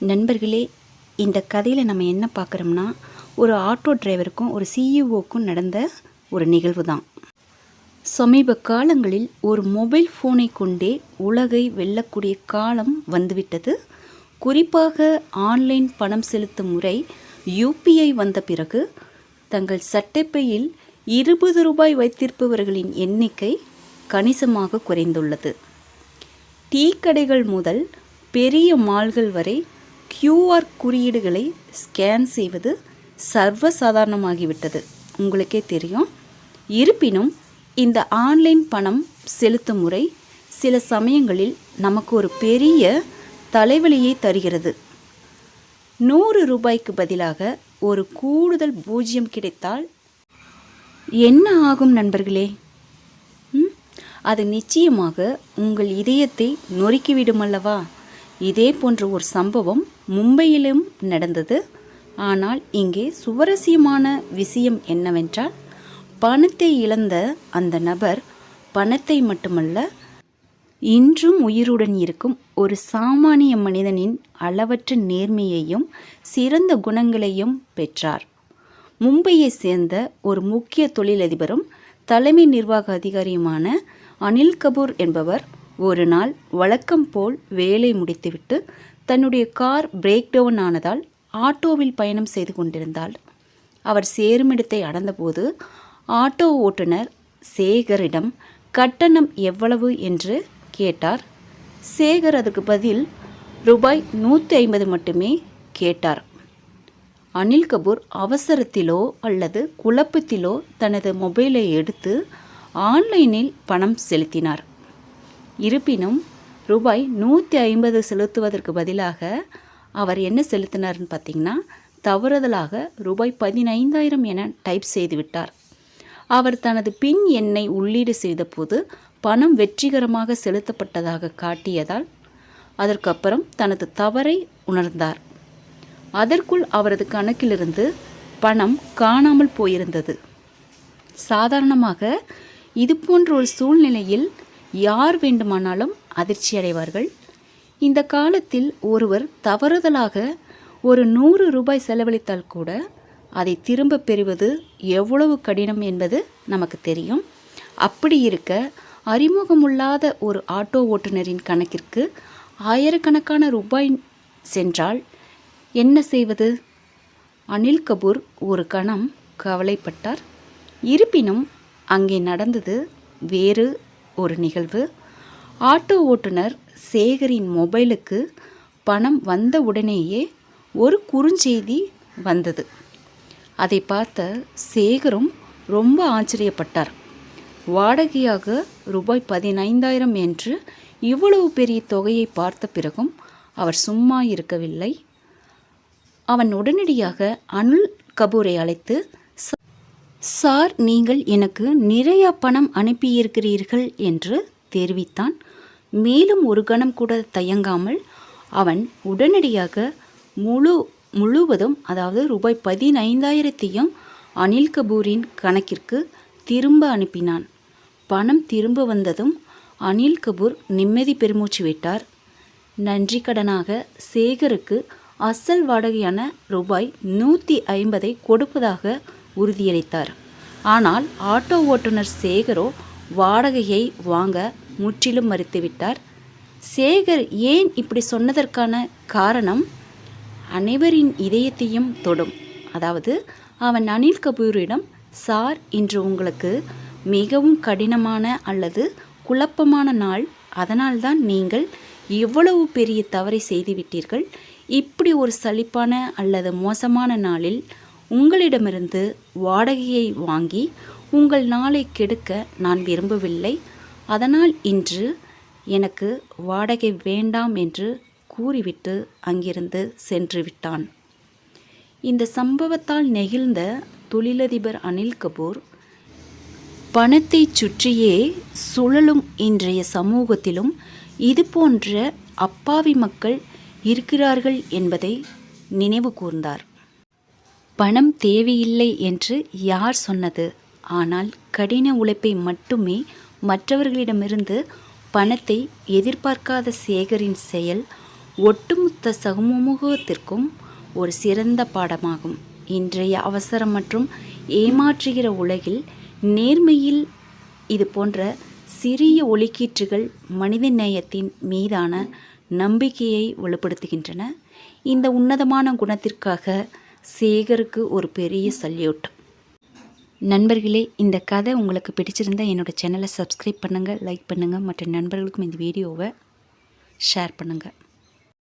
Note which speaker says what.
Speaker 1: நண்பர்களே, இந்த கதையில் நம்ம என்ன பார்க்குறோம்னா, ஒரு ஆட்டோ டிரைவருக்கும் ஒரு சிஇஓக்கும் நடந்த ஒரு நிகழ்வு தான். சமீப காலங்களில் ஒரு மொபைல் ஃபோனை கொண்டே உலகை வெல்லக்கூடிய காலம் வந்துவிட்டது. குறிப்பாக ஆன்லைன் பணம் செலுத்தும் முறை யூபிஐ வந்த பிறகு தங்கள் சட்டைப்பையில் 20 ரூபாய் வைத்திருப்பவர்களின் எண்ணிக்கை கணிசமாக குறைந்துள்ளது. டீ கடைகள் முதல் பெரிய மால்கள் வரை கியூஆர் குறியீடுகளை ஸ்கேன் செய்வது சர்வசாதாரணமாகிவிட்டது. உங்களுக்கே தெரியும். இருப்பினும் இந்த ஆன்லைன் பணம் செலுத்தும் முறை சில சமயங்களில் நமக்கு ஒரு பெரிய தலைவலியை தருகிறது. 100 ரூபாய்க்கு பதிலாக ஒரு கூடுதல் 0 கிடைத்தால் என்ன ஆகும் நண்பர்களே? அது நிச்சயமாக உங்கள் இதயத்தை நொறுக்கிவிடும் அல்லவா? இதே போன்ற ஒரு சம்பவம் மும்பையிலும் நடந்தது. ஆனால் இங்கே சுவாரஸ்யமான விஷயம் என்னவென்றால், பணத்தை இழந்த அந்த நபர் பணத்தை மட்டுமல்ல, இன்றும் உயிருடன் இருக்கும் ஒரு சாமானிய மனிதனின் அளவற்ற நேர்மையையும் சிறந்த குணங்களையும் பெற்றார். மும்பையை சேர்ந்த ஒரு முக்கிய தொழிலதிபரும் தலைமை நிர்வாக அதிகாரியுமான அனில் கபூர் என்பவர் ஒரு நாள் வழக்கம் போல் வேலை முடித்துவிட்டு தன்னுடைய கார் பிரேக் டவுன் ஆனதால் ஆட்டோவில் பயணம் செய்து கொண்டிருந்தார். அவர் சேருமிடத்தை அடைந்தபோது ஆட்டோ ஓட்டுநர் சேகரிடம் கட்டணம் எவ்வளவு என்று கேட்டார். சேகர் அதுக்கு பதில் ரூபாய் 150 மட்டுமே கேட்டார். அனில் கபூர் அவசரத்திலோ அல்லது குழப்பத்திலோ தனது மொபைலை எடுத்து ஆன்லைனில் பணம் செலுத்தினார். இருப்பினும் ரூபாய் 150 செலுத்துவதற்கு பதிலாக அவர் என்ன செலுத்தினார்னு பார்த்தீங்கன்னா, தவறுதலாக ரூபாய் 15,000 என டைப் செய்துவிட்டார். அவர் தனது பின் எண்ணை உள்ளீடு செய்தபோது பணம் வெற்றிகரமாக செலுத்தப்பட்டதாக காட்டியதால் அதற்கப்புறம் தனது தவறை உணர்ந்தார். அதற்குள் அவரது கணக்கிலிருந்து பணம் காணாமல் போயிருந்தது. சாதாரணமாக இது போன்ற ஒரு சூழ்நிலையில் யார் வேண்டுமானாலும் அதிர்ச்சி அடைவார்கள். இந்த காலத்தில் ஒருவர் தவறுதலாக ஒரு 100 ரூபாய் செலவழித்தால் கூட அதை திரும்ப பெறுவது எவ்வளவு கடினம் என்பது நமக்கு தெரியும். அப்படி இருக்க, அறிமுகமில்லாத ஒரு ஆட்டோ ஓட்டுநரின் கணக்கிற்கு ஆயிரக்கணக்கான ரூபாய் சென்றால் என்ன செய்வது? அனில் கபூர் ஒரு கணம் கவலைப்பட்டார். இருப்பினும் அங்கே நடந்தது வேறு ஒரு நிகழ்வு. ஆட்டோ ஓட்டுநர் சேகரின் மொபைலுக்கு பணம் வந்த உடனேயே ஒரு குறுஞ்செய்தி வந்தது. அதை பார்த்த சேகரும் ரொம்ப ஆச்சரியப்பட்டார். வாடகையாக ரூபாய் 15,000 என்று இவ்வளவு பெரிய தொகையை பார்த்த பிறகும் அவர் சும்மா இருக்கவில்லை. அவன் உடனடியாக அனில் கபூரை அழைத்து, சார், நீங்கள் எனக்கு நிறைய பணம் அனுப்பியிருக்கிறீர்கள் என்று தெரிவித்தான். மேலும் ஒரு கணம் கூட தயங்காமல் அவன் உடனடியாக முழுவதும், அதாவது ரூபாய் 15,000 அனில் கபூரின் கணக்கிற்கு திரும்ப அனுப்பினான். பணம் திரும்ப வந்ததும் அனில் கபூர் நிம்மதி பெருமூச்சு விட்டார். நன்றி கடனாக சேகருக்கு அசல் வாடகையான ரூபாய் 150 கொடுப்பதாக உறுதியளித்தார். ஆனால் ஆட்டோ ஓட்டுநர் சேகரோ வாடகையை வாங்க முற்றிலும் மறுத்துவிட்டார். சேகர் ஏன் இப்படி சொன்னதற்கான காரணம் அனைவரின் இதயத்தையும் தொடும். அதாவது, அவன் அனில் கபூரிடம், சார், இன்று உங்களுக்கு மிகவும் கடினமான அல்லது குழப்பமான நாள், அதனால்தான் நீங்கள் இவ்வளவு பெரிய தவறை செய்துவிட்டீர்கள். இப்படி ஒரு சலிப்பான அல்லது மோசமான நாளில் உங்களிடமிருந்து வாடகையை வாங்கி உங்கள் நாளை கெடுக்க நான் விரும்பவில்லை. அதனால் இன்று எனக்கு வாடகை வேண்டாம் என்று கூறிவிட்டு அங்கிருந்து சென்று விட்டான். இந்த சம்பவத்தால் நெகிழ்ந்த தொழிலதிபர் அனில் கபூர், பணத்தை சுற்றியே சுழலும் இன்றைய சமூகத்திலும் இது போன்ற அப்பாவி மக்கள் இருக்கிறார்கள் என்பதை நினைவு கூர்ந்தார். பணம் தேவையில்லை என்று யார் சொன்னது? ஆனால் கடின உழைப்பை மட்டுமே மற்றவர்களிடமிருந்து பணத்தை எதிர்பார்க்காத சேகரின் செயல் ஒட்டுமொத்த சமூகத்திற்கும் ஒரு சிறந்த பாடமாகும். இன்றைய அவசரம் மற்றும் ஏமாற்றுகிற உலகில் நேர்மையில் இது போன்ற சிறிய ஒலிக்கீற்றுகள் மனித நேயத்தின் மீதான நம்பிக்கையை வலுப்படுத்துகின்றன. இந்த உன்னதமான குணத்திற்காக சேகருக்கு ஒரு பெரிய சல்யூட். நண்பர்களே, இந்த கதை உங்களுக்கு பிடிச்சிருந்தால் என்னோடய சேனலை சப்ஸ்கிரைப் பண்ணுங்கள், லைக் பண்ணுங்கள், மற்ற நண்பர்களுக்கும் இந்த வீடியோவை ஷேர் பண்ணுங்கள்.